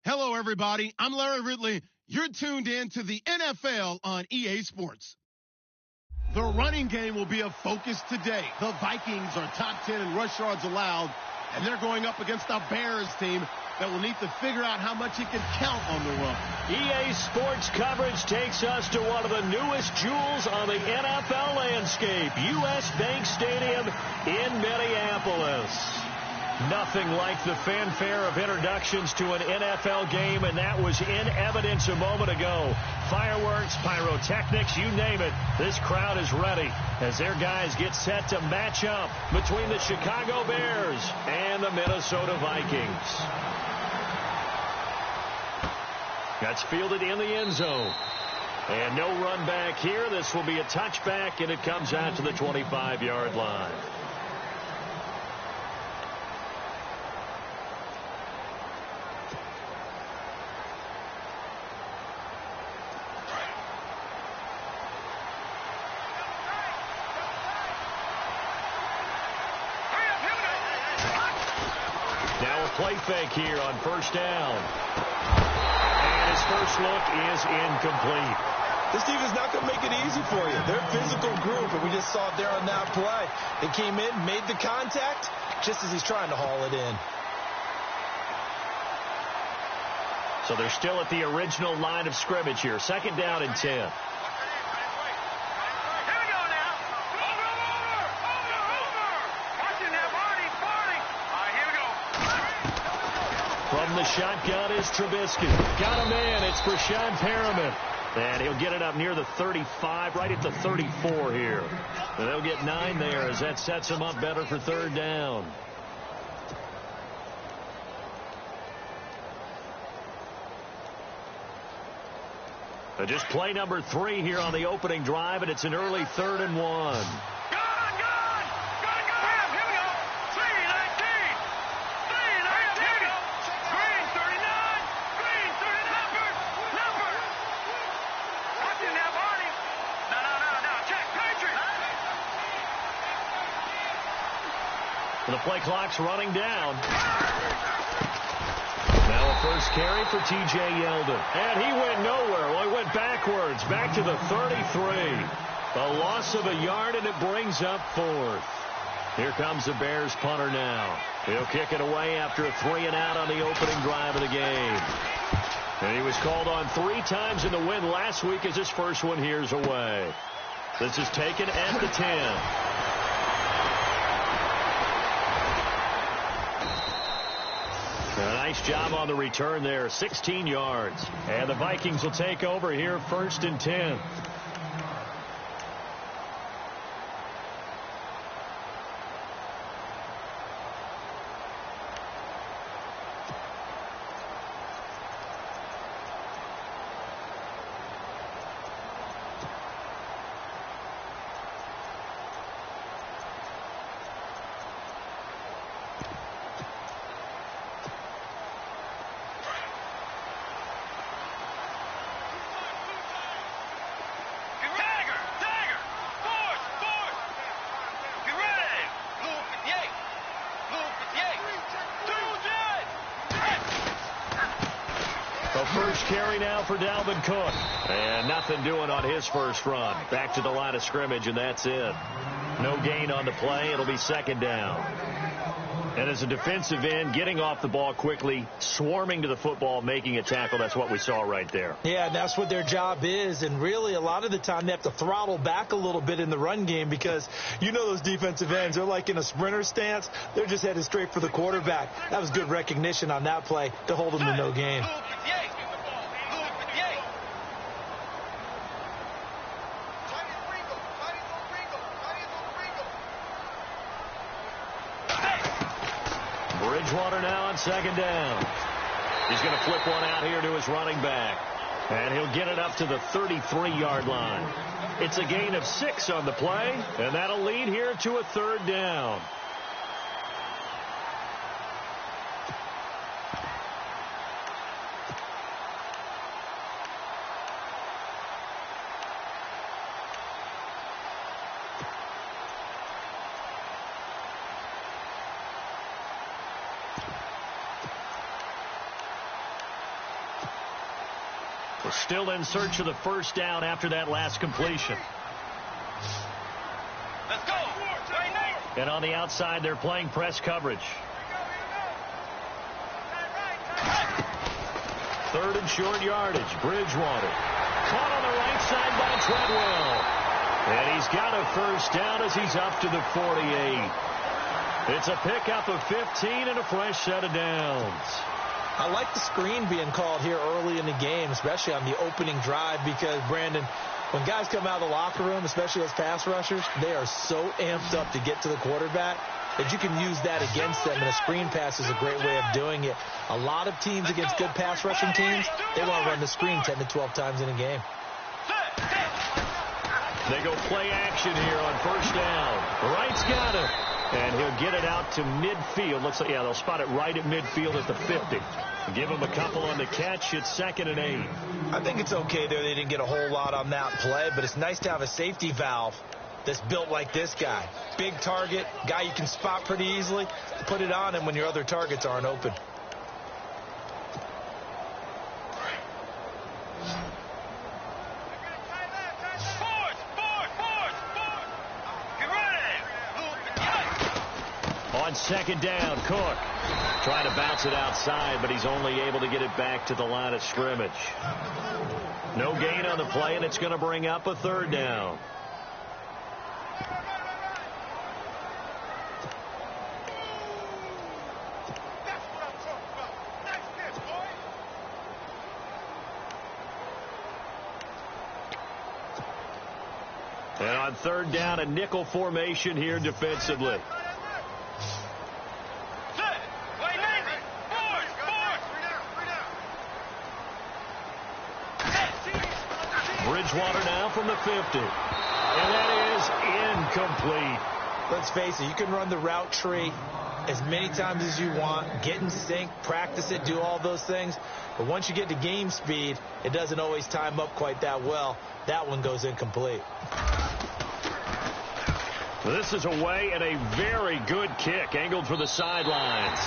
Hello, everybody. I'm Larry Ridley. You're tuned in to the NFL on EA Sports. The running game will be a focus today. The Vikings are top 10 in rush yards allowed, and they're going up against a Bears team that will need to figure out how much it can count on the run. EA Sports coverage takes us to one of the newest jewels on the NFL landscape, US Bank Stadium in Minneapolis. Nothing like the fanfare of introductions to an NFL game, and that was in evidence a moment ago. Fireworks, pyrotechnics, you name it. This crowd is ready as their guys get set to match up between the Chicago Bears and the Minnesota Vikings. That's fielded in the end zone. And no run back here. This will be a touchback, and it comes out to the 25-yard line. Play fake here on first down. And his first look is incomplete. This defense is not going to make it easy for you. They're a physical group, and we just saw it there on that play. They came in, made the contact, just as he's trying to haul it in. So they're still at the original line of scrimmage here. Second down and 10. From the shotgun is Trubisky. Got a man. It's Brashad Perriman. And he'll get it up near the 35, right at the 34 here. And they'll get 9 there as that sets him up better for third down. Just play number 3 here on the opening drive, and it's an early 3rd and 1. The play clock's running down. Now a first carry for T.J. Yeldon. And he went nowhere. Well, he went backwards, back to the 33. A loss of a yard, and it brings up 4th. Here comes the Bears punter now. He'll kick it away after a 3-and-out on the opening drive of the game. And he was called on 3 times in the win last week as his first one here's away. This is taken at the 10. A nice job on the return there, 16 yards. And the Vikings will take over here, 1st and 10. First carry now for Dalvin Cook. And nothing doing on his first run. Back to the line of scrimmage, and that's it. No gain on the play. It'll be 2nd down. And as a defensive end, getting off the ball quickly, swarming to the football, making a tackle, that's what we saw right there. Yeah, and that's what their job is. And really, a lot of the time, they have to throttle back a little bit in the run game because you know those defensive ends, they're like in a sprinter stance. They're just headed straight for the quarterback. That was good recognition on that play to hold them to no gain. Bridgewater now on 2nd down. He's going to flip one out here to his running back. And he'll get it up to the 33-yard line. It's a gain of 6 on the play, and that'll lead here to a 3rd down. Still in search of the first down after that last completion. Let's go. And on the outside, they're playing press coverage. Third and short yardage. Bridgewater. Caught on the right side by Treadwell. And he's got a first down as he's up to the 48. It's a pickup of 15 and a fresh set of downs. I like the screen being called here early in the game, especially on the opening drive, because, Brandon, when guys come out of the locker room, especially as pass rushers, they are so amped up to get to the quarterback that you can use that against them, and a screen pass is a great way of doing it. A lot of teams against good pass rushing teams, they want to run the screen 10 to 12 times in a game. They go play action here on first down. Wright's got it. And he'll get it out to midfield. Looks like, yeah, they'll spot it right at midfield at the 50. Give him a couple on the catch. It's 2nd and 8. I think it's okay there. They didn't get a whole lot on that play, but it's nice to have a safety valve that's built like this guy. Big target, guy you can spot pretty easily. Put it on him when your other targets aren't open. On 2nd down, Cook trying to bounce it outside, but he's only able to get it back to the line of scrimmage. No gain on the play, and it's going to bring up a 3rd down. And on 3rd down, a nickel formation here defensively. Bridgewater now from the 50. And that is incomplete. Let's face it, you can run the route tree as many times as you want, get in sync, practice it, do all those things. But once you get to game speed, it doesn't always time up quite that well. That one goes incomplete. This is away and a very good kick, angled for the sidelines.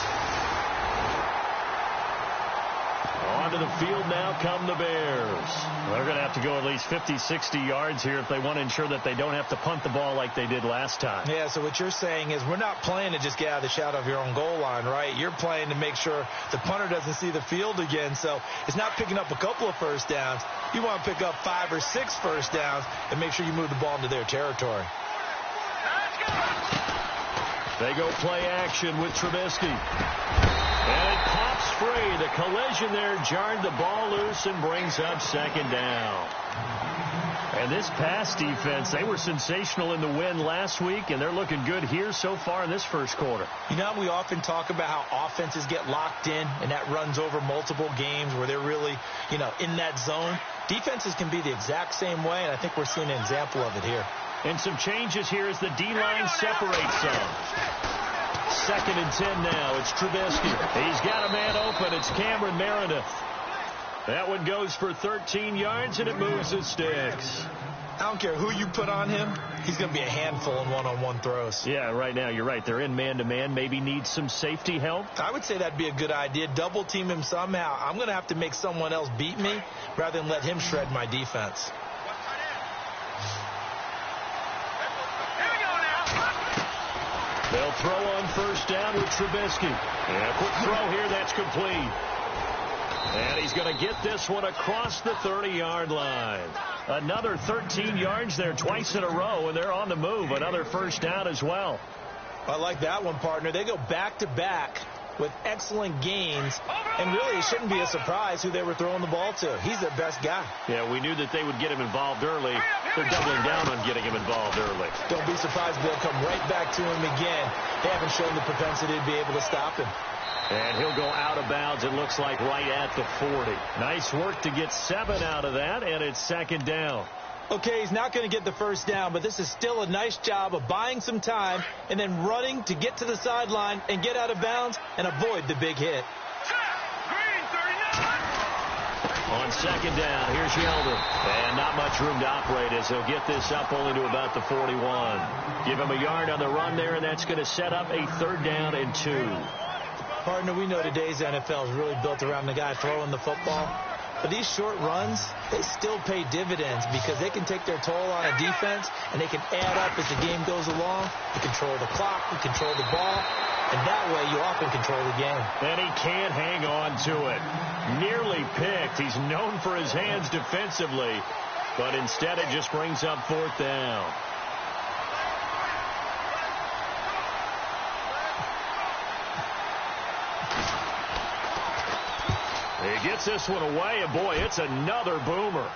Onto the field now come the Bears. They're going to have to go at least 50, 60 yards here if they want to ensure that they don't have to punt the ball like they did last time. Yeah, so what you're saying is we're not playing to just get out of the shadow of your own goal line, right? You're playing to make sure the punter doesn't see the field again. So it's not picking up a couple of first downs. You want to pick up 5 or 6 first downs and make sure you move the ball into their territory. They go play action with Trubisky. And it pops free. The collision there jarred the ball loose and brings up 2nd down. And this pass defense, they were sensational in the win last week, and they're looking good here so far in this first quarter. You know, we often talk about how offenses get locked in, and that runs over multiple games where they're really, in that zone. Defenses can be the exact same way, and I think we're seeing an example of it here. And some changes here as the D-line separates some. 2nd and 10 now. It's Trubisky. He's got a man open. It's Cameron Meredith. That one goes for 13 yards, and it moves his sticks. I don't care who you put on him. He's going to be a handful in one-on-one throws. Yeah, right now, you're right. They're in man-to-man. Maybe need some safety help. I would say that'd be a good idea. Double team him somehow. I'm going to have to make someone else beat me rather than let him shred my defense. They'll throw on first down with Trubisky. And a quick throw here, that's complete. And he's going to get this one across the 30-yard line. Another 13 yards there twice in a row, and they're on the move. Another first down as well. I like that one, partner. They go back-to-back with excellent gains, and really it shouldn't be a surprise who they were throwing the ball to. He's their best guy. Yeah, we knew that they would get him involved early. They're doubling down on getting him involved early. Don't be surprised if they'll come right back to him again. They haven't shown the propensity to be able to stop him. And he'll go out of bounds, it looks like, right at the 40. Nice work to get 7 out of that, and it's 2nd down. Okay, he's not going to get the first down, but this is still a nice job of buying some time and then running to get to the sideline and get out of bounds and avoid the big hit. On 2nd down, here's Yeldon. And not much room to operate as he'll get this up only to about the 41. Give him a yard on the run there, and that's going to set up a 3rd down and 2. Partner, we know today's NFL is really built around the guy throwing the football. But these short runs, they still pay dividends because they can take their toll on a defense and they can add up as the game goes along. You control the clock, you control the ball, and that way you often control the game. And he can't hang on to it. Nearly picked. He's known for his hands defensively, but instead it just brings up 4th down. He gets this one away, and boy, it's another boomer.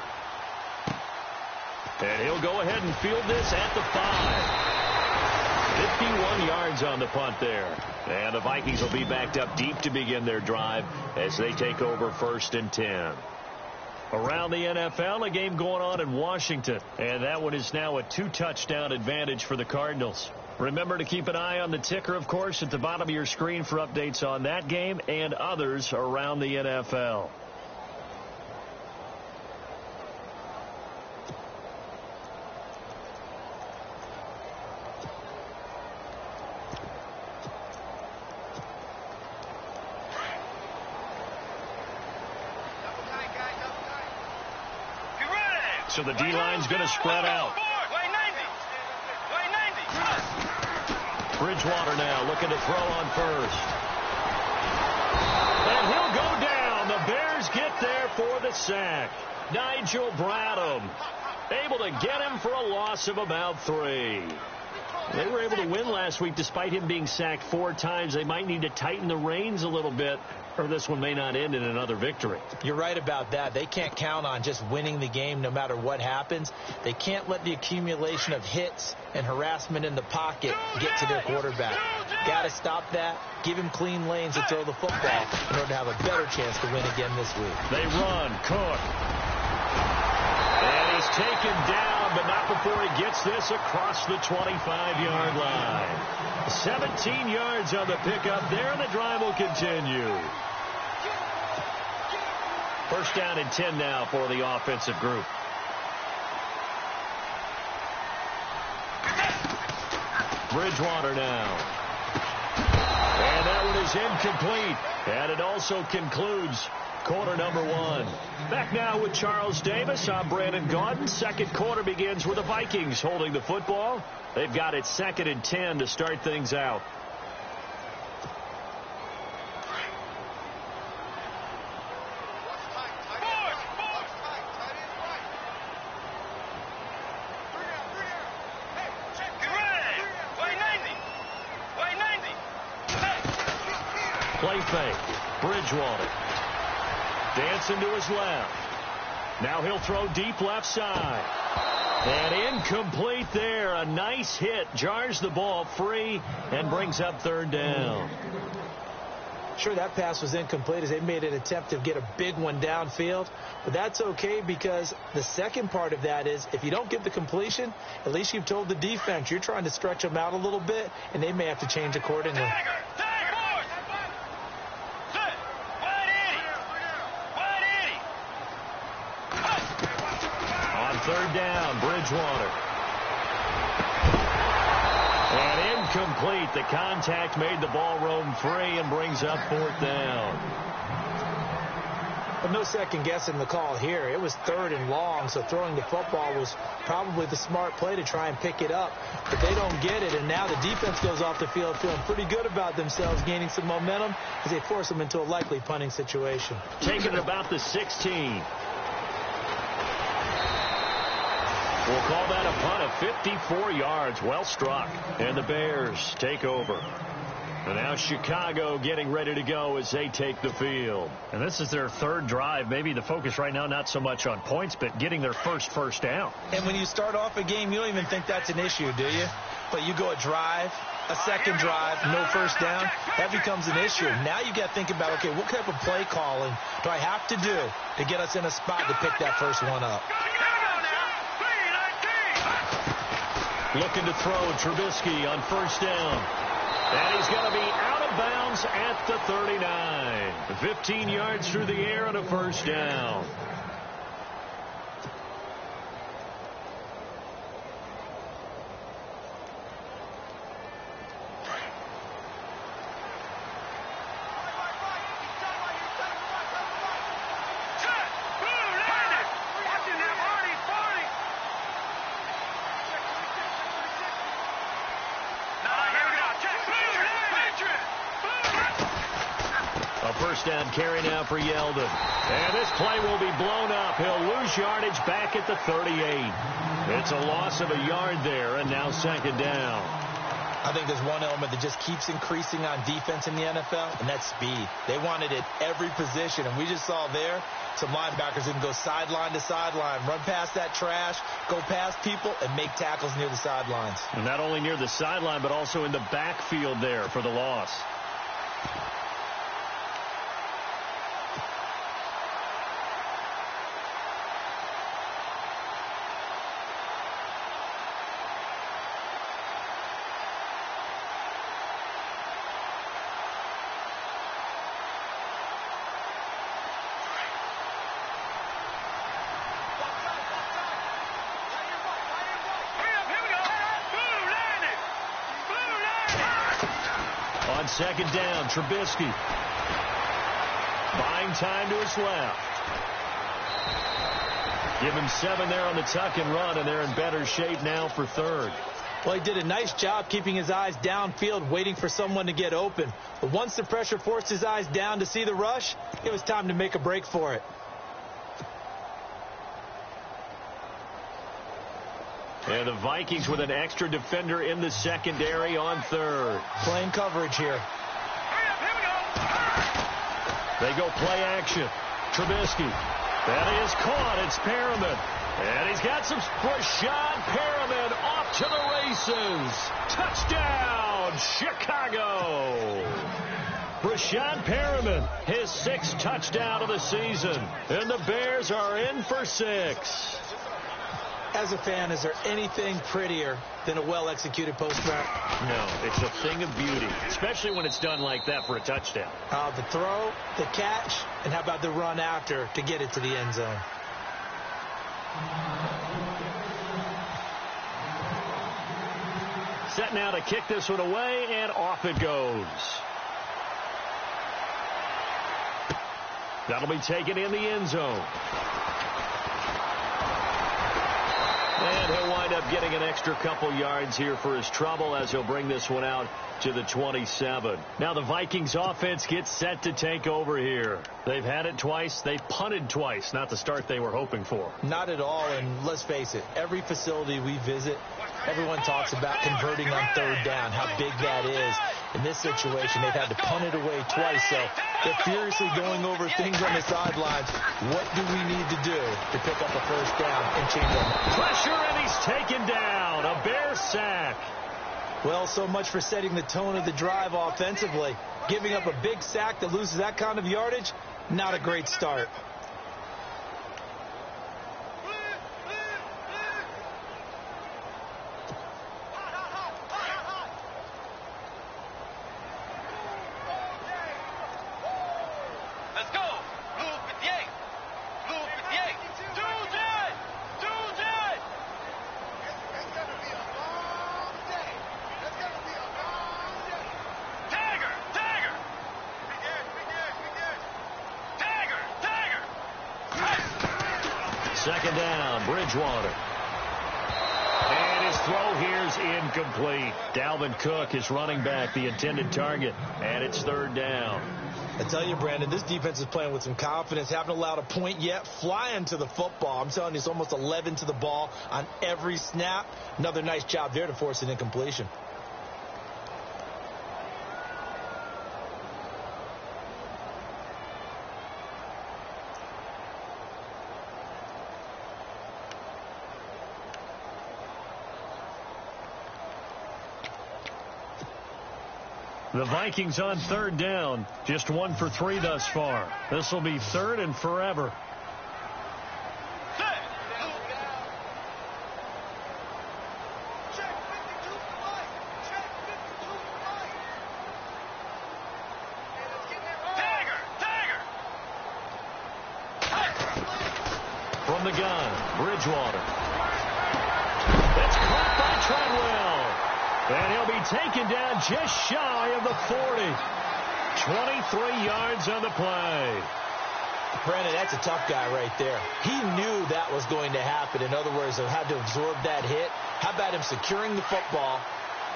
And he'll go ahead and field this at the 5. 51 yards on the punt there. And the Vikings will be backed up deep to begin their drive as they take over 1st and 10. Around the NFL, a game going on in Washington. And that one is now a 2-touchdown advantage for the Cardinals. Remember to keep an eye on the ticker, of course, at the bottom of your screen for updates on that game and others around the NFL. So the D-line's going to spread out. Bridgewater now looking to throw on first. And he'll go down. The Bears get there for the sack. Nigel Bradham able to get him for a loss of about 3. They were able to win last week despite him being sacked 4 times. They might need to tighten the reins a little bit, or this one may not end in another victory. You're right about that. They can't count on just winning the game no matter what happens. They can't let the accumulation of hits and harassment in the pocket get to their quarterback. Got to stop that. Give him clean lanes to throw the football in order to have a better chance to win again this week. They run. Cook. And he's taken down, but not before he gets this across the 25-yard line. 17 yards on the pickup there, and the drive will continue. 1st down and 10 now for the offensive group. Bridgewater now. And that one is incomplete. And it also concludes quarter number 1. Back now with Charles Davis. I'm Brandon Gaudin. Second quarter begins with the Vikings holding the football. They've got it 2nd and 10 to start things out. Play fake. Bridgewater. Dancing to his left. Now he'll throw deep left side. And incomplete there. A nice hit. Jars the ball free and brings up 3rd down. Sure, that pass was incomplete as they made an attempt to get a big one downfield. But that's okay because the second part of that is if you don't get the completion, at least you've told the defense you're trying to stretch them out a little bit, and they may have to change accordingly. On 3rd down, Bridgewater. And incomplete. The contact made the ball roam free and brings up 4th down. But no second guessing the call here. It was 3rd and long, so throwing the football was probably the smart play to try and pick it up. But they don't get it, and now the defense goes off the field feeling pretty good about themselves, gaining some momentum as they force them into a likely punting situation. Taking it about the 16. We'll call that a punt of 54 yards. Well struck. And the Bears take over. And now Chicago getting ready to go as they take the field. And this is their 3rd drive. Maybe the focus right now not so much on points, but getting their first down. And when you start off a game, you don't even think that's an issue, do you? But you go a drive, a second drive, no first down, that becomes an issue. Now you got to think about, okay, what type of play calling do I have to do to get us in a spot to pick that first one up? Looking to throw Trubisky on 1st down. And he's going to be out of bounds at the 39. 15 yards through the air on a 1st down. first down carry now for Yeldon. And this play will be blown up. He'll lose yardage back at the 38. It's a loss of a yard there, and now second down. I think there's one element that just keeps increasing on defense in the NFL, and that's speed. They want it at every position, and we just saw there some linebackers that can go sideline to sideline, run past that trash, go past people, and make tackles near the sidelines. And not only near the sideline, but also in the backfield there for the loss. On second down, Trubisky buying time to his left. Give him 7 there on the tuck and run, and they're in better shape now for third. Well, he did a nice job keeping his eyes downfield, waiting for someone to get open. But once the pressure forced his eyes down to see the rush, it was time to make a break for it. And the Vikings with an extra defender in the secondary on third. Playing coverage here. They go play action. Trubisky. That is caught. It's Perriman. And he's got some Rashad Perriman off to the races. Touchdown, Chicago. Rashad Perriman, his 6th touchdown of the season. And the Bears are in for 6. As a fan, is there anything prettier than a well-executed post route? No, it's a thing of beauty, especially when it's done like that for a touchdown. The throw, the catch, and how about the run after to get it to the end zone? Set now to kick this one away, and off it goes. That'll be taken in the end zone. And he'll wind up getting an extra couple yards here for his trouble as he'll bring this one out to the 27. Now the Vikings offense gets set to take over here. They've had it twice. They punted twice. Not the start they were hoping for. Not at all, and let's face it, every facility we visit, everyone talks about converting on third down, how big that is. In this situation, they've had to punt it away twice, so they're furiously going over things on the sidelines. What do we need to do to pick up a first down and change them? Pressure, and he's taken down. A Bear sack. Well, so much for setting the tone of the drive offensively. Giving up a big sack that loses that kind of yardage, not a great start. Second down, Bridgewater. And his throw here's incomplete. Dalvin Cook, his running back, the intended target. And it's third down. I tell you, Brandon, this defense is playing with some confidence. Haven't allowed a point yet. Flying to the football. I'm telling you, it's almost 11 to the ball on every snap. Another nice job there to force an incompletion. The Vikings on third down, just 1 for 3 thus far. This will be third and forever. From the gun, Bridgewater. It's caught by Treadwell. And he'll be taken down just shy of the 40. 23 yards on the play. Brandon, that's a tough guy right there. He knew that was going to happen. In other words, he had to absorb that hit. How about him securing the football,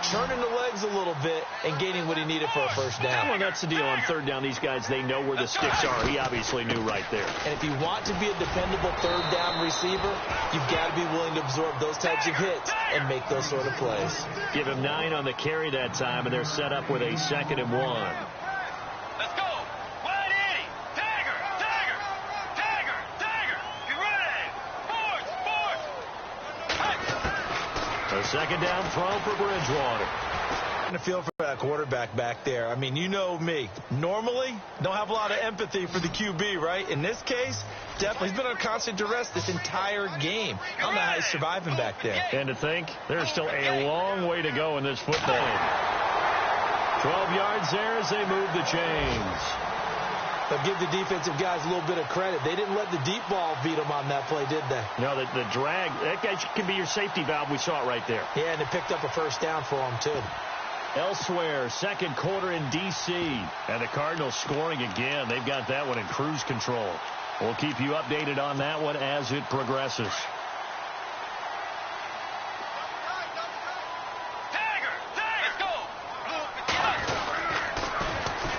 churning the legs a little bit and gaining what he needed for a first down. Well, that's the deal on third down. These guys, they know where the sticks are. He obviously knew right there. And if you want to be a dependable third down receiver, you've got to be willing to absorb those types of hits and make those sort of plays. Give him 9 on the carry that time, and they're set up with a 2nd and 1. Let's go. 180. Tiger. Get ready. Force. A 2nd down throw for Bridgewater. I feel for that quarterback back there. I mean, you know me. Normally, don't have a lot of empathy for the QB, right? In this case, definitely. He's been under constant duress this entire game. I don't know how he's surviving back there. And to think, there's still a long way to go in this football game. 12 yards there as they move the chains. But give the defensive guys a little bit of credit. They didn't let the deep ball beat them on that play, did they? No, the drag, that guy can be your safety valve. We saw it right there. Yeah, and it picked up a first down for him, too. Elsewhere, second quarter in D.C. And the Cardinals scoring again. They've got that one in cruise control. We'll keep you updated on that one as it progresses. Let's go.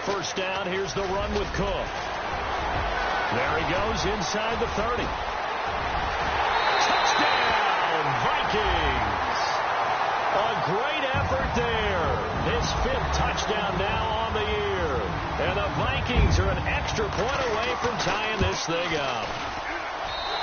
First down, here's the run with Cook. There he goes inside the 30. Touchdown, Vikings! A great effort there. His 5th touchdown now on the year. And the Vikings are an extra point away from tying this thing up.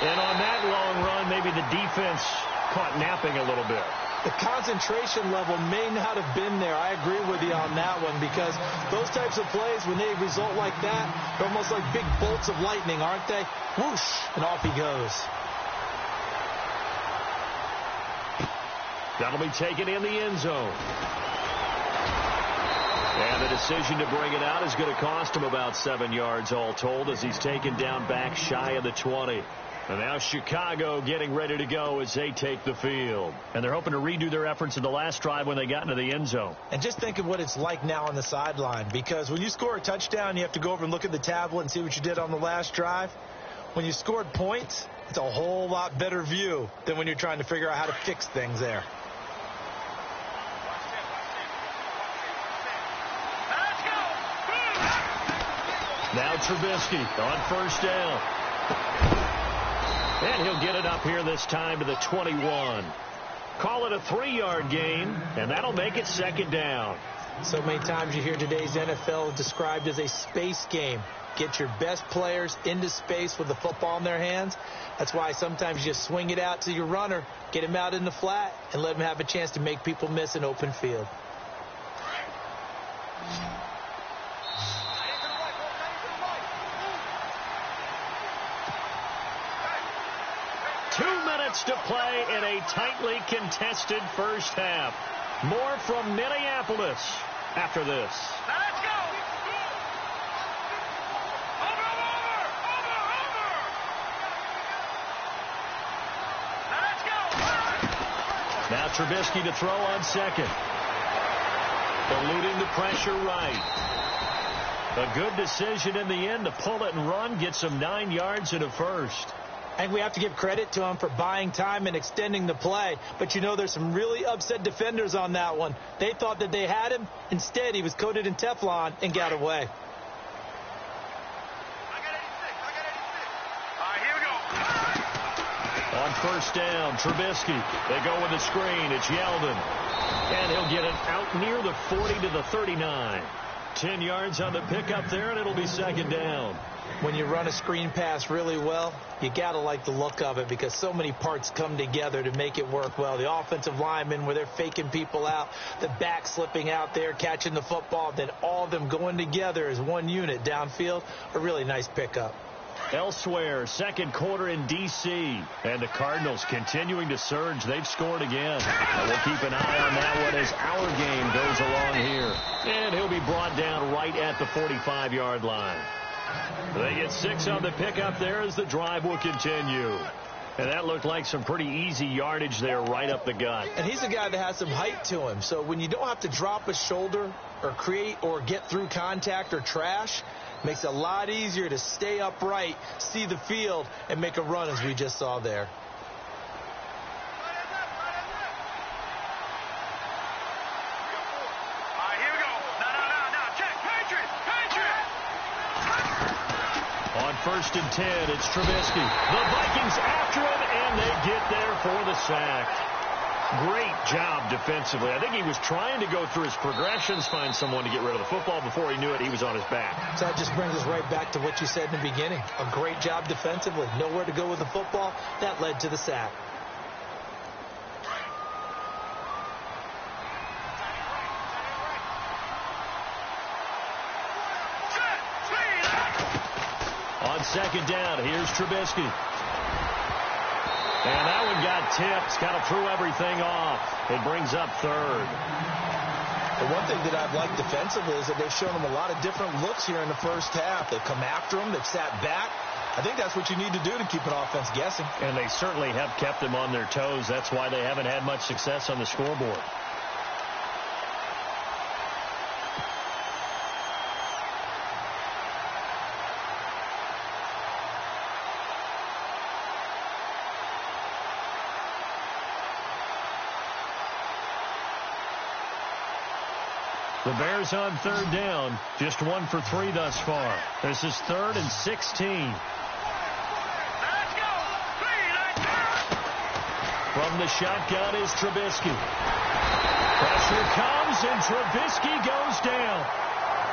And on that long run, maybe the defense caught napping a little bit. The concentration level may not have been there. I agree with you on that one, because those types of plays, when they result like that, they're almost like big bolts of lightning, aren't they? Whoosh, and off he goes. That'll be taken in the end zone. And the decision to bring it out is going to cost him about 7 yards all told, as he's taken down back shy of the 20. And now Chicago getting ready to go as they take the field. And they're hoping to redo their efforts in the last drive when they got into the end zone. And just think of what it's like now on the sideline, because when you score a touchdown, you have to go over and look at the tablet and see what you did on the last drive. When you scored points, it's a whole lot better view than when you're trying to figure out how to fix things there. Now Trubisky on first down. And he'll get it up here this time to the 21. Call it a 3-yard gain, and that'll make it 2nd down. So many times you hear today's NFL described as a space game. Get your best players into space with the football in their hands. That's why sometimes you just swing it out to your runner, get him out in the flat, and let him have a chance to make people miss an open field. To play in a tightly contested first half. More from Minneapolis after this. Let's go. Over. Let's go. Now Trubisky to throw on second. Eluding the pressure right. A good decision in the end to pull it and run. Get some 9 yards and a first. I think we have to give credit to him for buying time and extending the play. But, you know, there's some really upset defenders on that one. They thought that they had him. Instead, he was coated in Teflon and got away. I got 86. All right, here we go. On first down, Trubisky. They go with the screen. It's Yeldon. And he'll get it out near the 40 to the 39. 10 yards on the pickup there, and it'll be 2nd down. When you run a screen pass really well, you got to like the look of it, because so many parts come together to make it work well. The offensive linemen, where they're faking people out, the back slipping out there, catching the football, then all of them going together as one unit downfield. A really nice pickup. Elsewhere, second quarter in D.C. And the Cardinals continuing to surge. They've scored again. And we'll keep an eye on that one as our game goes along here. And he'll be brought down right at the 45-yard line. They get 6 on the pickup there as the drive will continue. And that looked like some pretty easy yardage there right up the gut. And he's a guy that has some height to him. So when you don't have to drop a shoulder or create or get through contact or trash, makes it a lot easier to stay upright, see the field, and make a run as we just saw there. On 1st and 10, it's Trubisky. The Vikings after him, and they get there for the sack. Great job defensively. I think he was trying to go through his progressions, find someone to get rid of the football. Before he knew it, he was on his back. So that just brings us right back to what you said in the beginning. A great job defensively. Nowhere to go with the football. That led to the sack. On 2nd down, here's Trubisky. And that one got tipped. Kind of threw everything off. It brings up 3rd. The one thing that I've liked defensively is that they've shown them a lot of different looks here in the first half. They've come after them. They've sat back. I think that's what you need to do to keep an offense guessing. And they certainly have kept them on their toes. That's why they haven't had much success on the scoreboard. The Bears on 3rd down. Just 1 for 3 thus far. This is 3rd and 16. Let's go. 3, let's go. From the shotgun is Trubisky. Pressure comes, and Trubisky goes down.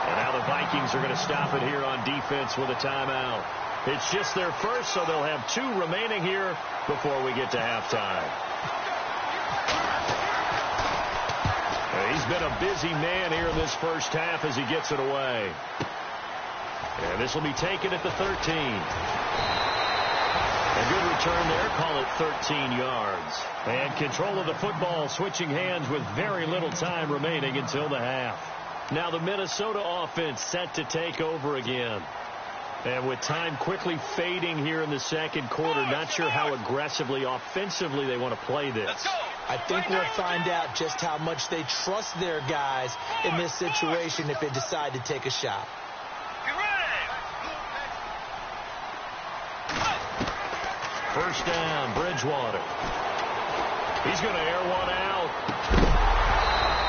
And now the Vikings are going to stop it here on defense with a timeout. It's just their first, so they'll have 2 remaining here before we get to halftime. He's been a busy man here in this first half as he gets it away. And this will be taken at the 13. A good return there. Call it 13 yards. And control of the football switching hands with very little time remaining until the half. Now the Minnesota offense set to take over again. And with time quickly fading here in the second quarter, not sure how aggressively, offensively they want to play this. Let's go. I think we'll find out just how much they trust their guys in this situation if they decide to take a shot. Get ready. First down, Bridgewater. He's going to air one out.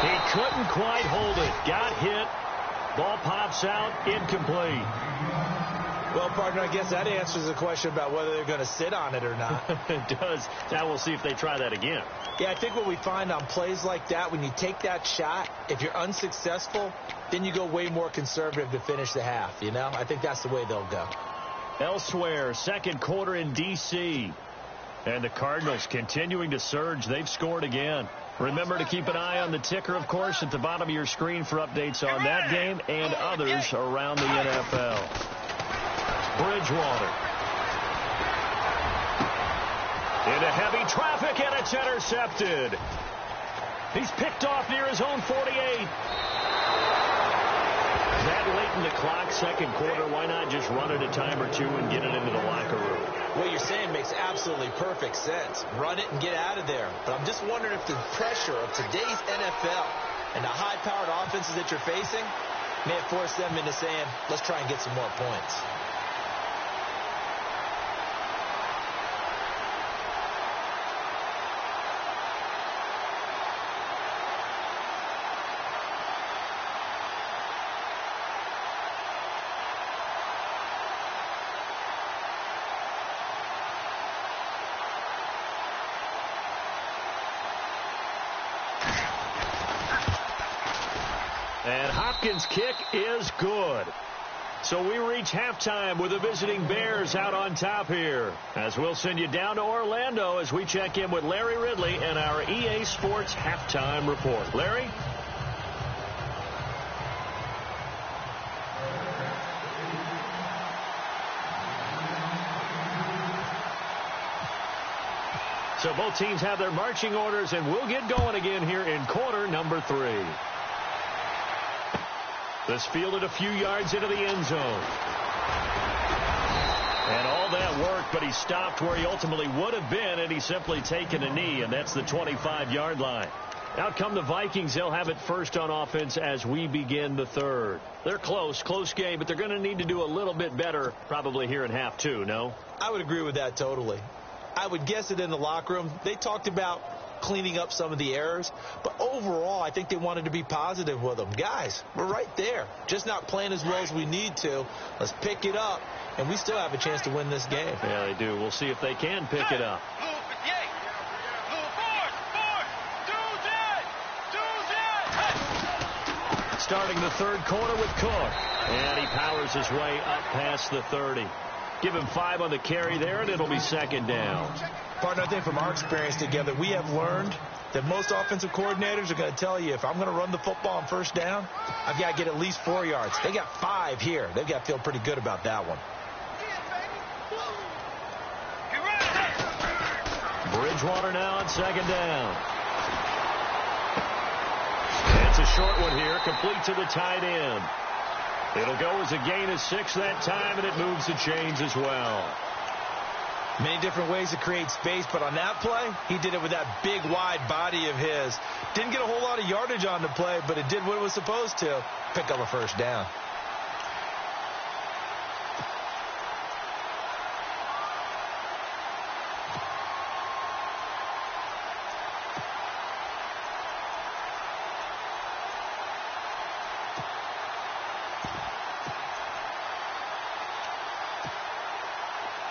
He couldn't quite hold it. Got hit. Ball pops out, incomplete. Well, partner, I guess that answers the question about whether they're going to sit on it or not. It does. Now we'll see if they try that again. Yeah, I think what we find on plays like that, when you take that shot, if you're unsuccessful, then you go way more conservative to finish the half, you know? I think that's the way they'll go. Elsewhere, second quarter in D.C. And the Cardinals continuing to surge. They've scored again. Remember to keep an eye on the ticker, of course, at the bottom of your screen for updates on that game and others around the NFL. Bridgewater. Into heavy traffic, and it's intercepted. He's picked off near his own 48. That late in the clock, second quarter, why not just run it a time or 2 and get it into the locker room? What you're saying makes absolutely perfect sense. Run it and get out of there. But I'm just wondering if the pressure of today's NFL and the high-powered offenses that you're facing may have forced them into saying, let's try and get some more points. And Hopkins' kick is good. So we reach halftime with the visiting Bears out on top here. As we'll send you down to Orlando as we check in with Larry Ridley and our EA Sports Halftime Report. Larry? So both teams have their marching orders, and we'll get going again here in quarter number 3. This fielded a few yards into the end zone. And all that work, but he stopped where he ultimately would have been, and he's simply taken a knee, and that's the 25-yard line. Out come the Vikings. They'll have it first on offense as we begin the third. They're close game, but they're going to need to do a little bit better probably here in half 2, no? I would agree with that totally. I would guess that in the locker room, they talked about cleaning up some of the errors. But overall, I think they wanted to be positive with them. Guys, we're right there. Just not playing as well as we need to. Let's pick it up, and we still have a chance to win this game. Yeah, they do. We'll see if they can pick it up. Starting the third quarter with Cook. And he powers his way up past the 30. Give him 5 on the carry there, and it'll be second down. Partner, I think from our experience together, we have learned that most offensive coordinators are going to tell you, if I'm going to run the football on first down, I've got to get at least 4 yards. They got 5 here. They've got to feel pretty good about that one. Bridgewater now on second down. It's a short one here, complete to the tight end. It'll go as a gain of 6 that time, and it moves the chains as well. Many different ways to create space, but on that play, he did it with that big, wide body of his. Didn't get a whole lot of yardage on the play, but it did what it was supposed to. Pick up a first down.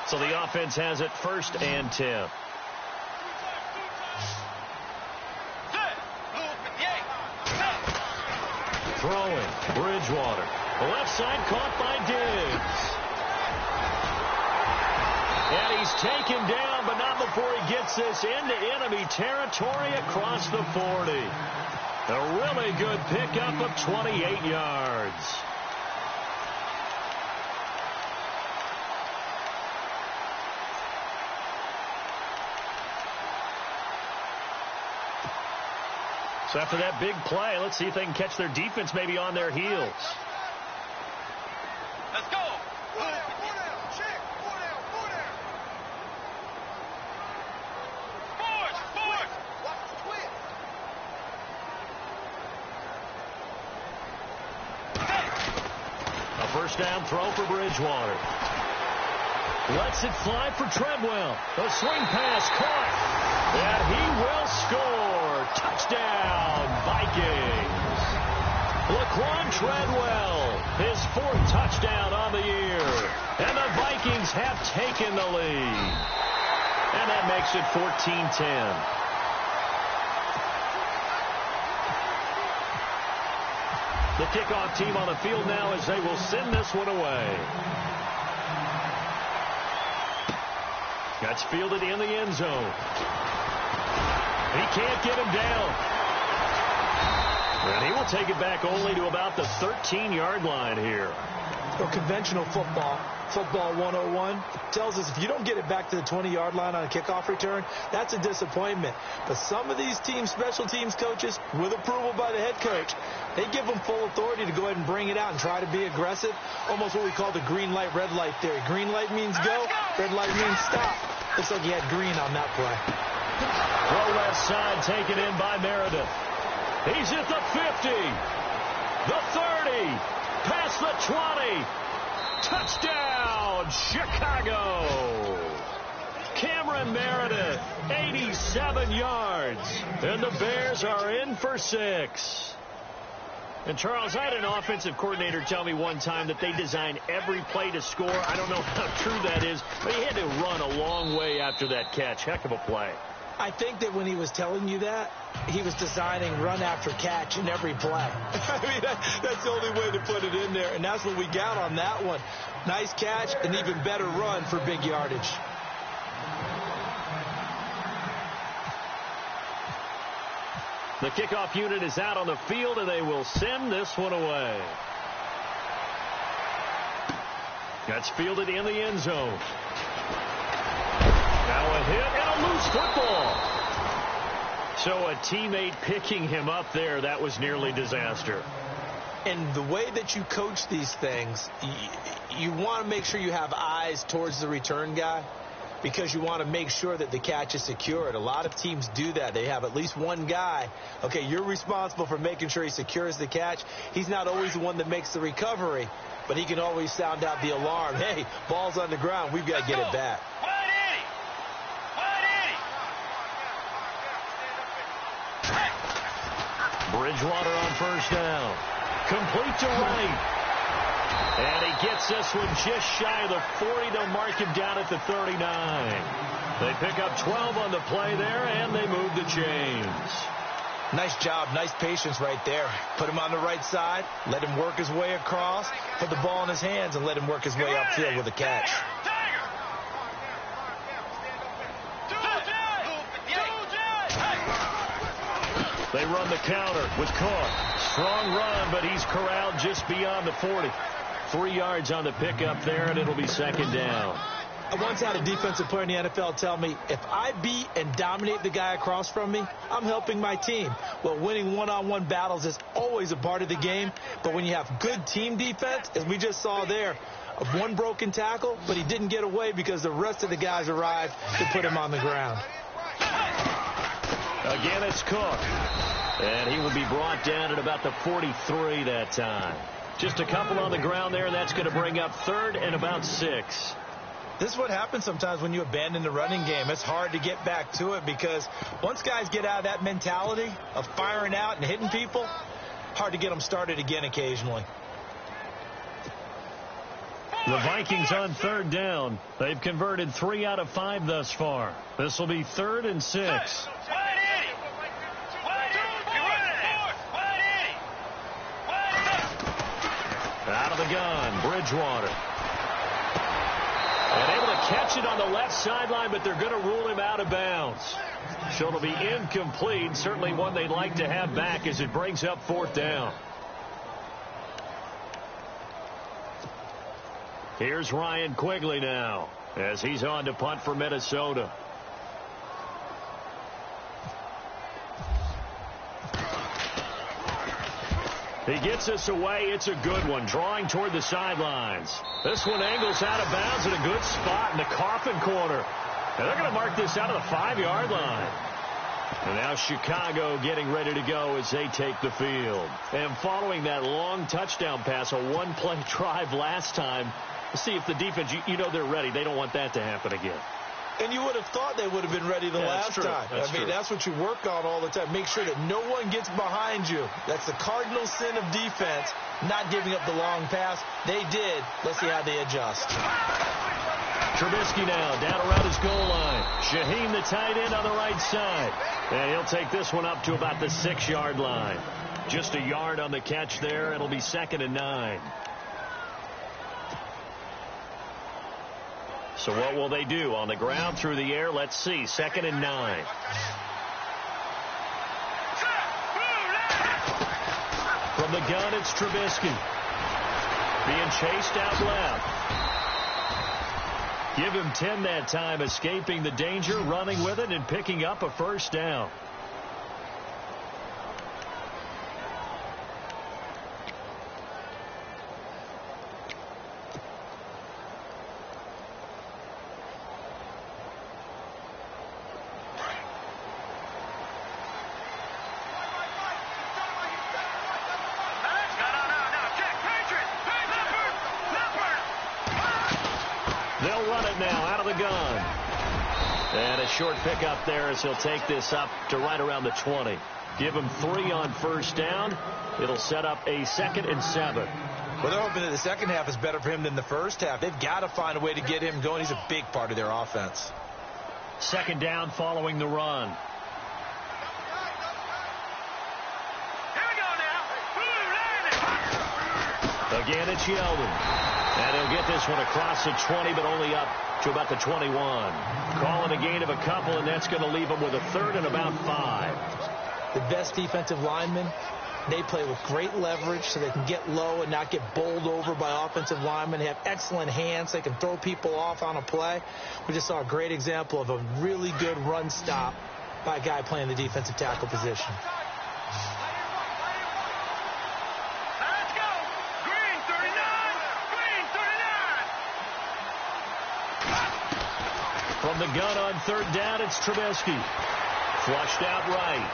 So the offense has it 1st and 10. Throwing, Bridgewater. Left side caught by Diggs. And he's taken down, but not before he gets this into enemy territory across the 40. A really good pickup of 28 yards. So after that big play, let's see if they can catch their defense maybe on their heels. Let's go. 4 down. Check. 4 down. Forward. Watch the twist. A first down throw for Bridgewater. Lets it fly for Treadwell. A swing pass caught. And he will score. Touchdown, Vikings. Laquan Treadwell, his 4th touchdown on the year. And the Vikings have taken the lead. And that makes it 14-10. The kickoff team on the field now as they will send this one away. That's fielded in the end zone. He can't get him down. And he will take it back only to about the 13-yard line here. So conventional football 101, tells us if you don't get it back to the 20-yard line on a kickoff return, that's a disappointment. But some of these teams, special teams coaches, with approval by the head coach, they give them full authority to go ahead and bring it out and try to be aggressive. Almost what we call the green light, red light theory. Green light means go, red light means stop. Looks like he had green on that play. Throw left side taken in by Meredith. He's at the 50, the 30, past the 20. Touchdown, Chicago. Cameron Meredith, 87 yards. And the Bears are in for 6. And, Charles, I had an offensive coordinator tell me one time that they design every play to score. I don't know how true that is, but he had to run a long way after that catch. Heck of a play. I think that when he was telling you that, he was designing run after catch in every play. I mean, that's the only way to put it in there, and that's what we got on that one. Nice catch, an even better run for big yardage. The kickoff unit is out on the field, and they will send this one away. That's fielded in the end zone. Now a hit and a loose football. So a teammate picking him up there, that was nearly disaster. And the way that you coach these things, you want to make sure you have eyes towards the return guy because you want to make sure that the catch is secured. A lot of teams do that. They have at least one guy. Okay, you're responsible for making sure he secures the catch. He's not always the one that makes the recovery, but he can always sound out the alarm. Hey, ball's on the ground. We've got to get it back. Bridgewater on first down. Complete to Wright. And he gets this one just shy of the 40. They'll mark him down at the 39. They pick up 12 on the play there, and they move the chains. Nice job, nice patience right there. Put him on the right side, let him work his way across, put the ball in his hands, and let him work his way upfield with a catch. They run the counter with Cook. Strong run, but he's corralled just beyond the 40. 3 yards on the pickup there, and it'll be second down. I once had a defensive player in the NFL tell me, if I beat and dominate the guy across from me, I'm helping my team. Well, winning one-on-one battles is always a part of the game, but when you have good team defense, as we just saw there, one broken tackle, but he didn't get away because the rest of the guys arrived to put him on the ground. Again, it's Cook. And he will be brought down at about the 43 that time. Just a couple on the ground there, and that's going to bring up third and about 6. This is what happens sometimes when you abandon the running game. It's hard to get back to it because once guys get out of that mentality of firing out and hitting people, hard to get them started again occasionally. The Vikings on third down. They've converted 3 out of 5 thus far. This will be third and 6. Out of the gun, Bridgewater. And able to catch it on the left sideline, but they're going to rule him out of bounds. So it'll be incomplete. Certainly one they'd like to have back as it brings up fourth down. Here's Ryan Quigley now as he's on to punt for Minnesota. He gets us away. It's a good one. Drawing toward the sidelines. This one angles out of bounds in a good spot in the coffin corner. And they're going to mark this out of the 5-yard line. And now Chicago getting ready to go as they take the field. And following that long touchdown pass, a one-play drive last time, let's see if the defense, you know they're ready. They don't want that to happen again. And you would have thought they would have been ready the last time. That's what you work on all the time. Make sure that no one gets behind you. That's the cardinal sin of defense, not giving up the long pass. They did. Let's see how they adjust. Trubisky now down around his goal line. Shaheen, the tight end, on the right side. And he'll take this one up to about the 6-yard line. Just a yard on the catch there. It'll be second and 9. So what will they do? On the ground, through the air? Let's see. Second and 9. From the gun, it's Trubisky. Being chased out left. Give him 10 that time, escaping the danger, running with it, and picking up a first down. They'll run it now out of the gun. And a short pickup there as he'll take this up to right around the 20. Give him 3 on first down. It'll set up a second and 7. Well, they're hoping that the second half is better for him than the first half. They've got to find a way to get him going. He's a big part of their offense. Second down following the run. Again, it's Yeldon. And he'll get this one across the 20, but only up to about the 21. Calling a gain of a couple, and that's going to leave him with a third and about 5. The best defensive linemen, they play with great leverage so they can get low and not get bowled over by offensive linemen. They have excellent hands. They can throw people off on a play. We just saw a great example of a really good run stop by a guy playing the defensive tackle position. From the gun on third down, it's Trubisky. Flushed out right.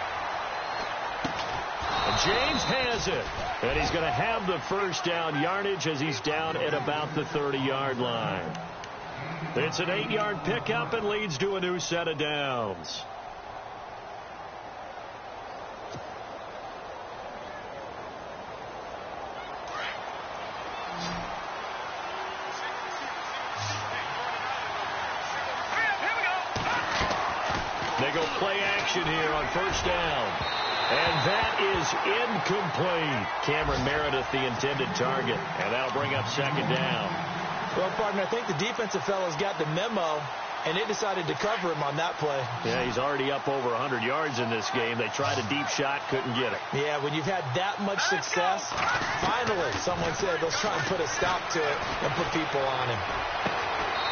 And James has it. And he's going to have the first down yardage as he's down at about the 30-yard line. It's an 8-yard pickup and leads to a new set of downs. They go play action here on first down. And that is incomplete. Cameron Meredith, the intended target. And that'll bring up second down. Well, partner, I think the defensive fellows got the memo, and they decided to cover him on that play. Yeah, he's already up over 100 yards in this game. They tried a deep shot, couldn't get it. Yeah, when you've had that much success, finally someone said, let's try and put a stop to it and put people on him.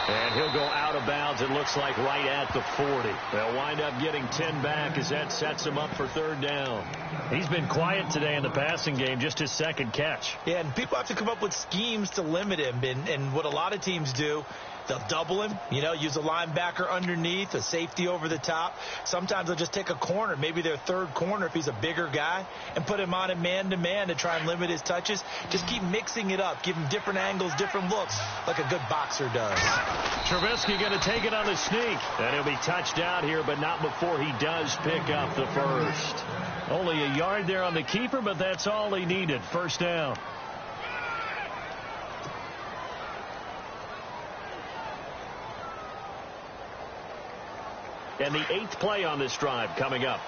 And he'll go out of bounds, it looks like, right at the 40. They'll wind up getting 10 back as that sets him up for third down. He's been quiet today in the passing game, just his second catch. Yeah, and people have to come up with schemes to limit him. And what a lot of teams do, they'll double him, use a linebacker underneath, a safety over the top. Sometimes they'll just take a corner, maybe their third corner if he's a bigger guy, and put him on a man-to-man to try and limit his touches. Just keep mixing it up, give him different angles, different looks, like a good boxer does. Trubisky going to take it on the sneak. And he'll be touched out here, but not before he does pick up the first. Only a yard there on the keeper, but that's all he needed. First down. And the 8th play on this drive coming up.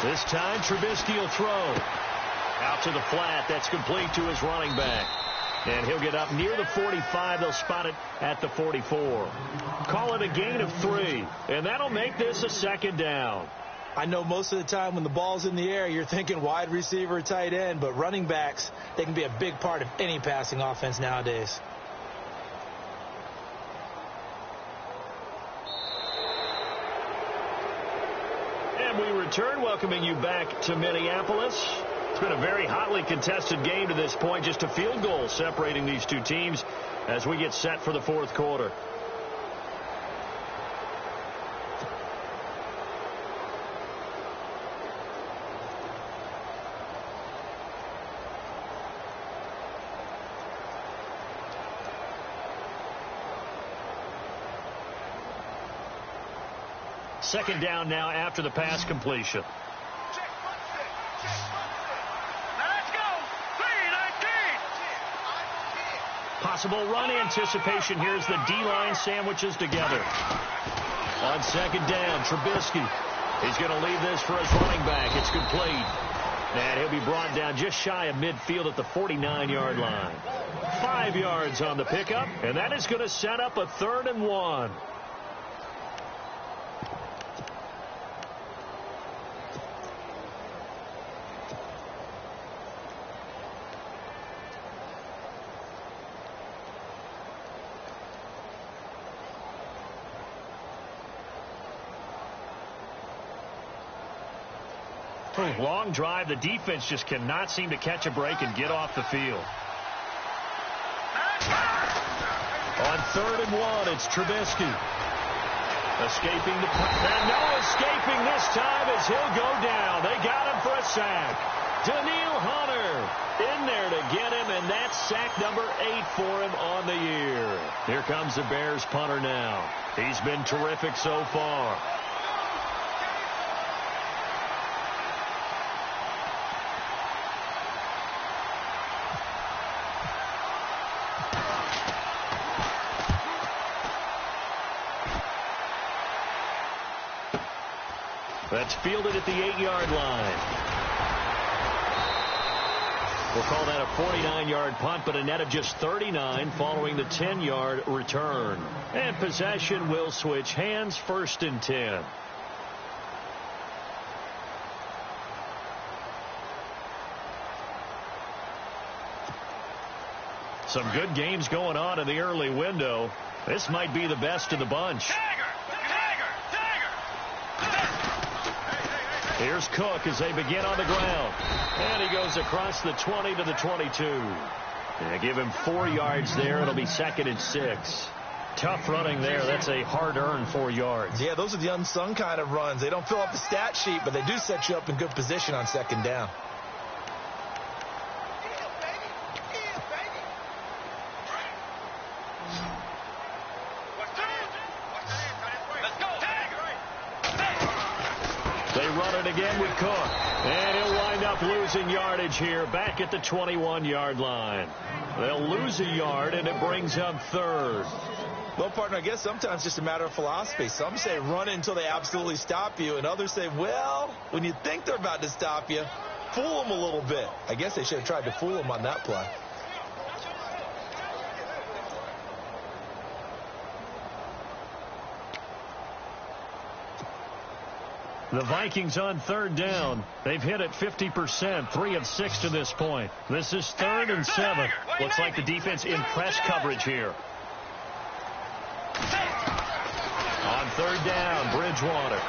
This time, Trubisky will throw. Out to the flat. That's complete to his running back. And he'll get up near the 45. They'll spot it at the 44. Call it a gain of 3. And that'll make this a second down. I know most of the time when the ball's in the air, you're thinking wide receiver, tight end. But running backs, they can be a big part of any passing offense nowadays. And we return, welcoming you back to Minneapolis. It's been a very hotly contested game to this point. Just a field goal separating these two teams as we get set for the fourth quarter. Second down now after the pass completion. Possible run anticipation. Here's the D-line sandwiches together. On second down, Trubisky. He's going to leave this for his running back. It's complete. And he'll be brought down just shy of midfield at the 49-yard line. 5 yards on the pickup, and that is going to set up a 3rd and 1. Long drive. The defense just cannot seem to catch a break and get off the field. On 3rd and 1, it's Trubisky. Escaping the punt. And no escaping this time as he'll go down. They got him for a sack. Daniil Hunter in there to get him, and that's sack number 8 for him on the year. Here comes the Bears punter now. He's been terrific so far. That's fielded at the 8-yard line. We'll call that a 49-yard punt, but a net of just 39 following the 10-yard return. And possession will switch hands, 1st and 10. Some good games going on in the early window. This might be the best of the bunch. Here's Cook as they begin on the ground. And he goes across the 20 to the 22. Yeah, give him 4 yards there. It'll be 2nd and 6. Tough running there. That's a hard-earned 4 yards. Yeah, those are the unsung kind of runs. They don't fill up the stat sheet, but they do set you up in good position on 2nd down. run it again with Cook. And he'll wind up losing yardage here back at the 21-yard line. They'll lose a yard, and it brings up third. Well, partner, I guess sometimes it's just a matter of philosophy. Some say run it until they absolutely stop you, and others say, well, when you think they're about to stop you, fool them a little bit. I guess they should have tried to fool them on that play. The Vikings on third down. They've hit it 50%, 3 of 6 to this point. This is 3rd and 7. Looks like the defense in press coverage here. On third down, Bridgewater.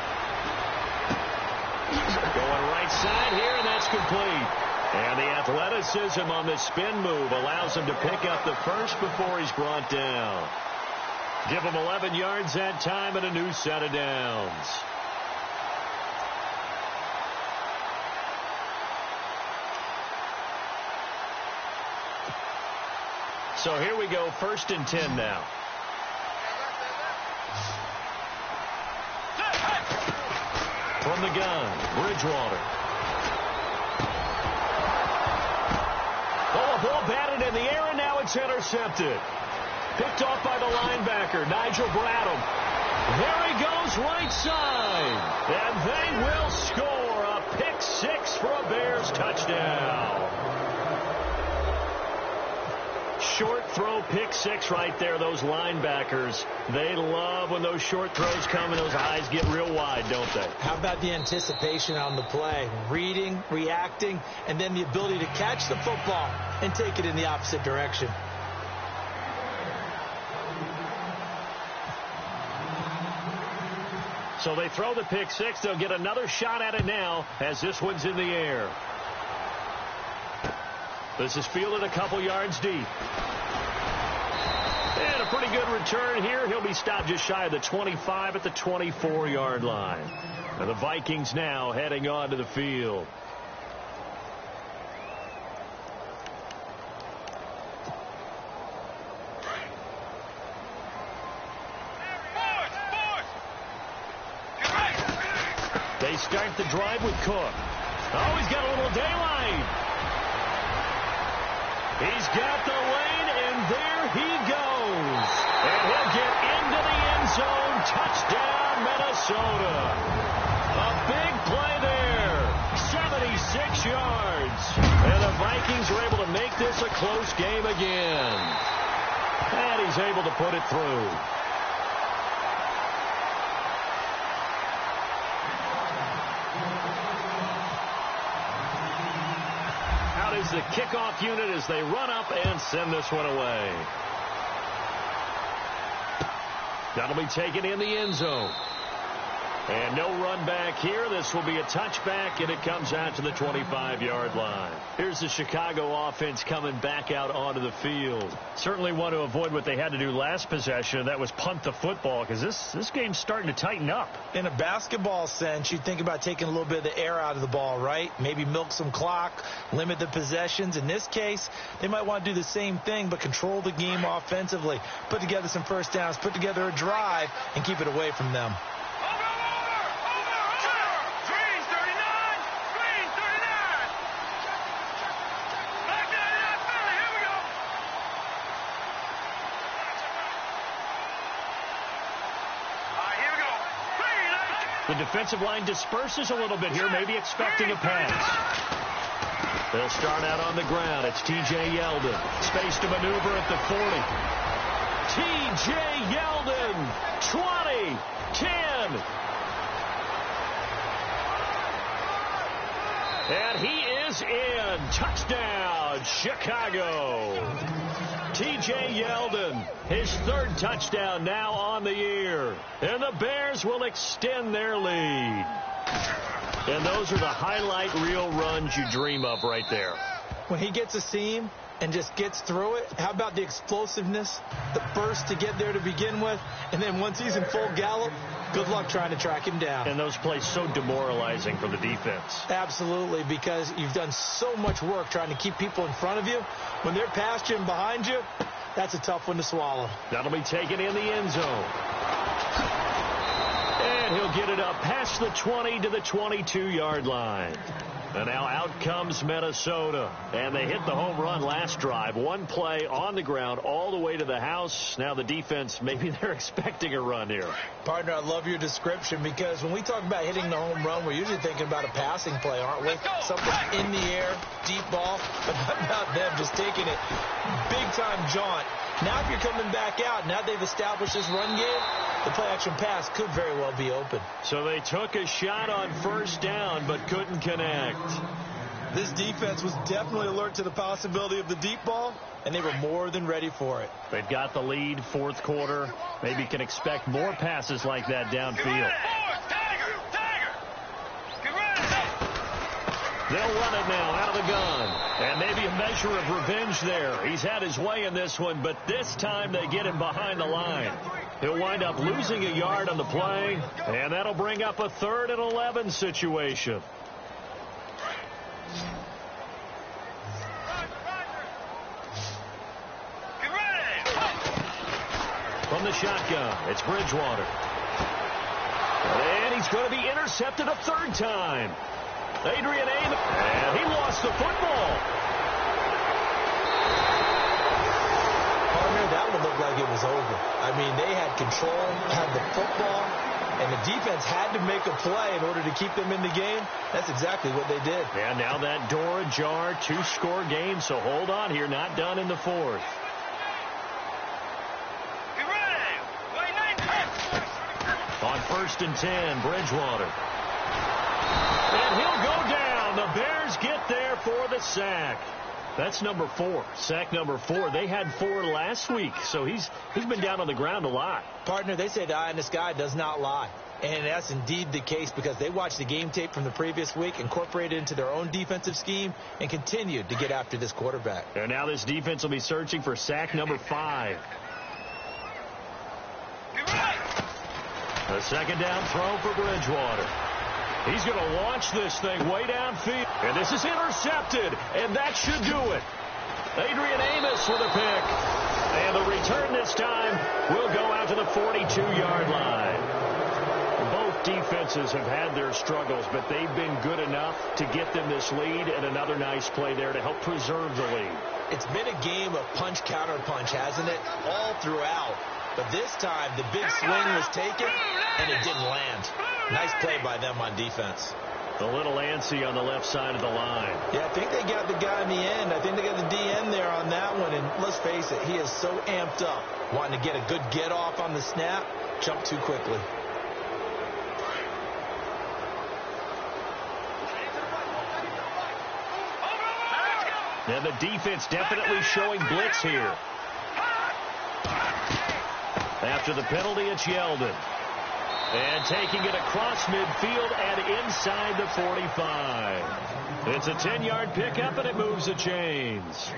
Going right side here, and that's complete. And the athleticism on the spin move allows him to pick up the first before he's brought down. Give him 11 yards that time and a new set of downs. So here we go, 1st and 10 now. From the gun, Bridgewater. Oh, a ball batted in the air, and now it's intercepted. Picked off by the linebacker, Nigel Bradham. There he goes, right side. And they will score a pick 6 for a Bears touchdown. Short throw, pick 6 right there. Those linebackers, they love when those short throws come and those eyes get real wide, don't they? How about the anticipation on the play? Reading, reacting, and then the ability to catch the football and take it in the opposite direction. So they throw the pick 6. They'll get another shot at it now as this one's in the air. This is fielded a couple yards deep. And a pretty good return here. He'll be stopped just shy of the 25 at the 24-yard line. And the Vikings now heading onto the field. They start the drive with Cook. Oh, he's got a little daylight. He's got the lane, and there he goes. And he'll get into the end zone. Touchdown, Minnesota. A big play there. 76 yards. And the Vikings are able to make this a close game again. And he's able to put it through. Is the kickoff unit as they run up and send this one away. That'll be taken in the end zone. And no run back here. This will be a touchback, and it comes out to the 25-yard line. Here's the Chicago offense coming back out onto the field. Certainly want to avoid what they had to do last possession. That was punt the football, because this game's starting to tighten up. In a basketball sense, you think about taking a little bit of the air out of the ball, right? Maybe milk some clock, limit the possessions. In this case, they might want to do the same thing, but control the game offensively. Put together some first downs, put together a drive, and keep it away from them. The defensive line disperses a little bit here, maybe expecting a pass. They'll start out on the ground. It's T.J. Yeldon. Space to maneuver at the 40. T.J. Yeldon, 20, 10. And he is in. Touchdown, Chicago. T.J. Yeldon, his 3rd touchdown now on the year. And the Bears will extend their lead. And those are the highlight reel runs you dream of right there. When he gets a seam and just gets through it, how about the explosiveness, the burst to get there to begin with, and then once he's in full gallop, good luck trying to track him down. And those plays so demoralizing for the defense. Absolutely, because you've done so much work trying to keep people in front of you. When they're past you and behind you, that's a tough one to swallow. That'll be taken in the end zone. And he'll get it up past the 20 to the 22-yard line. And now out comes Minnesota. And they hit the home run last drive. One play on the ground all the way to the house. Now the defense, maybe they're expecting a run here. Partner, I love your description because when we talk about hitting the home run, we're usually thinking about a passing play, aren't we? Something in the air, deep ball. But how about them just taking it big-time jaunt? Now if you're coming back out, now they've established this run game, the play-action pass could very well be open. So they took a shot on first down but couldn't connect. This defense was definitely alert to the possibility of the deep ball, and they were more than ready for it. They've got the lead, fourth quarter. Maybe can expect more passes like that downfield. They'll run it now out of the gun. And maybe a measure of revenge there. He's had his way in this one, but this time they get him behind the line. He'll wind up losing a yard on the play, and that'll bring up a 3rd and 11 situation. From the shotgun, it's Bridgewater. And he's going to be intercepted a 3rd time. Adrian Amos, and he lost the football. Partner, that one looked like it was over. I mean, they had control, had the football, and the defense had to make a play in order to keep them in the game. That's exactly what they did. And now that door ajar, 2-score game, so hold on here, not done in the 4th. On 1st and 10, Bridgewater. And he'll go down. The Bears get there for the sack. That's number 4. Sack number 4. They had 4 last week, so he's been down on the ground a lot. Partner, they say the eye in the sky does not lie. And that's indeed the case because they watched the game tape from the previous week, incorporated it into their own defensive scheme, and continued to get after this quarterback. And now this defense will be searching for sack number 5. A 2nd down throw for Bridgewater. He's going to launch this thing way downfield. And this is intercepted. And that should do it. Adrian Amos with a pick. And the return this time will go out to the 42-yard line. Both defenses have had their struggles, but they've been good enough to get them this lead. And another nice play there to help preserve the lead. It's been a game of punch-counter-punch, hasn't it? All throughout. But this time, the big swing was taken, and it didn't land. Nice play by them on defense. A little antsy on the left side of the line. Yeah, I think they got the guy in the end. I think they got the DN there on that one. And let's face it, he is so amped up, wanting to get a good get-off on the snap, jump too quickly. And the defense definitely showing blitz here. After the penalty, it's Yeldon. And taking it across midfield and inside the 45. It's a 10-yard pickup, and it moves the chains.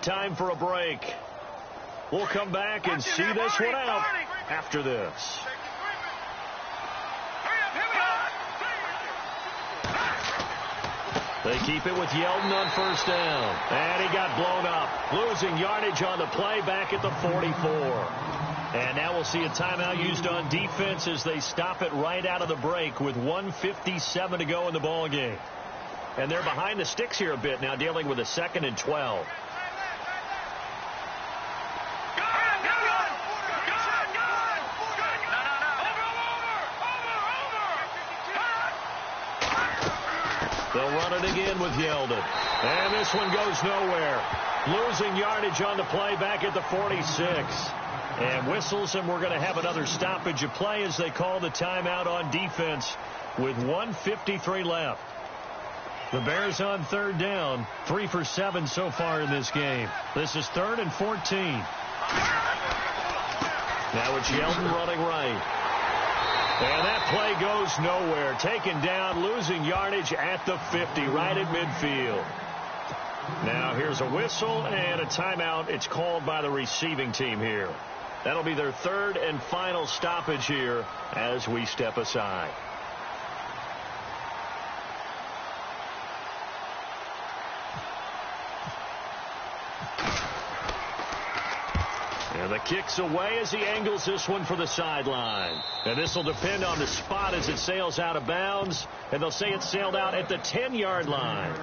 Time for a break. We'll come back and see this one out after this. They keep it with Yeldon on 1st down. And he got blown up. Losing yardage on the play back at the 44. And now we'll see a timeout used on defense as they stop it right out of the break with 1:57 to go in the ball game. And they're behind the sticks here a bit now, dealing with a 2nd and 12. They'll run it again with Yeldon. And this one goes nowhere. Losing yardage on the play back at the 46. And whistles, and we're going to have another stoppage of play as they call the timeout on defense with 1:53 left. The Bears on 3rd down, 3 for 7 so far in this game. This is 3rd and 14. Now it's Yeldon running right. And that play goes nowhere. Taken down, losing yardage at the 50, right at midfield. Now here's a whistle and a timeout. It's called by the receiving team here. That'll be their third and final stoppage here as we step aside. And the kick's away as he angles this one for the sideline. And this will depend on the spot as it sails out of bounds. And they'll say it sailed out at the 10-yard line.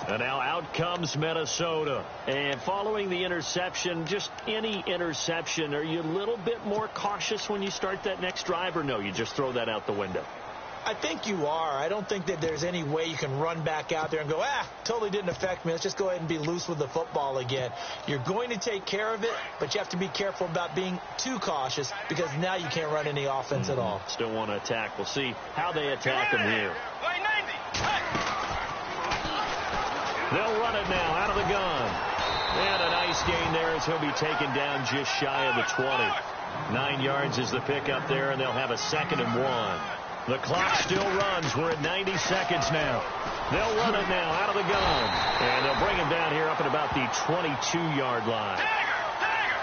And now out comes Minnesota. And following the interception, just any interception, are you a little bit more cautious when you start that next drive, or no, you just throw that out the window? I think you are. I don't think that there's any way you can run back out there and go, totally didn't affect me. Let's just go ahead and be loose with the football again. You're going to take care of it, but you have to be careful about being too cautious because now you can't run any offense at all. Still want to attack. We'll see how they attack them here. They'll run it now out of the gun. And a nice gain there as he'll be taken down just shy of the 20. 9 yards is the pickup there, and they'll have a 2nd and 1. The clock still runs. We're at 90 seconds now. They'll run it now out of the gun. And they'll bring him down here up at about the 22-yard line.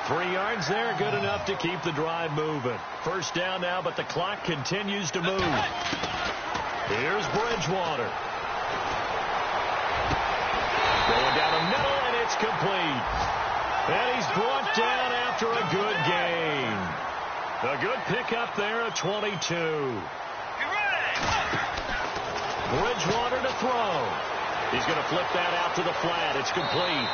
3 yards there, good enough to keep the drive moving. First down now, but the clock continues to move. Here's Bridgewater. Going down the middle, and it's complete. And he's brought down after a good gain. A good pickup there at 22. Bridgewater to throw. He's going to flip that out to the flat. It's complete.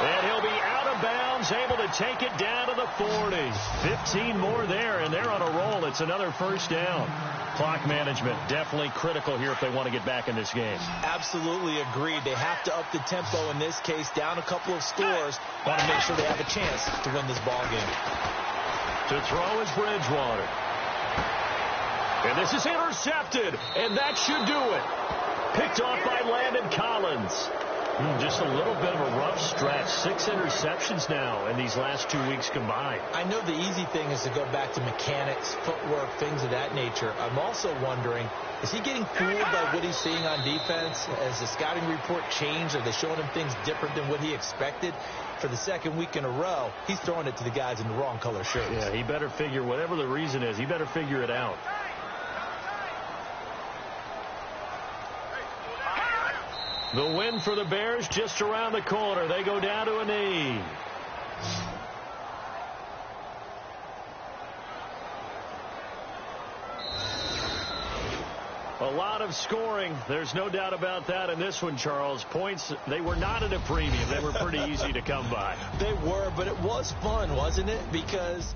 And he'll be out of bounds, able to take it down to the 40. 15 more there, and they're on a roll. It's another first down. Clock management definitely critical here if they want to get back in this game. Absolutely agreed. They have to up the tempo in this case, down a couple of scores. Want to make sure they have a chance to win this ball game. To throw is Bridgewater. And this is intercepted, and that should do it. Picked off by Landon Collins. Just a little bit of a rough stretch. 6 interceptions now in these last 2 weeks combined. I know the easy thing is to go back to mechanics, footwork, things of that nature. I'm also wondering, is he getting fooled by what he's seeing on defense? Has the scouting report changed? Are they showing him things different than what he expected? For the 2nd week in a row, he's throwing it to the guys in the wrong color shirts. Yeah, he better figure, whatever the reason is, he better figure it out. The win for the Bears just around the corner. They go down to a knee. A lot of scoring. There's no doubt about that in this one, Charles. Points, they were not at a premium. They were pretty easy to come by. They were, but it was fun, wasn't it? Because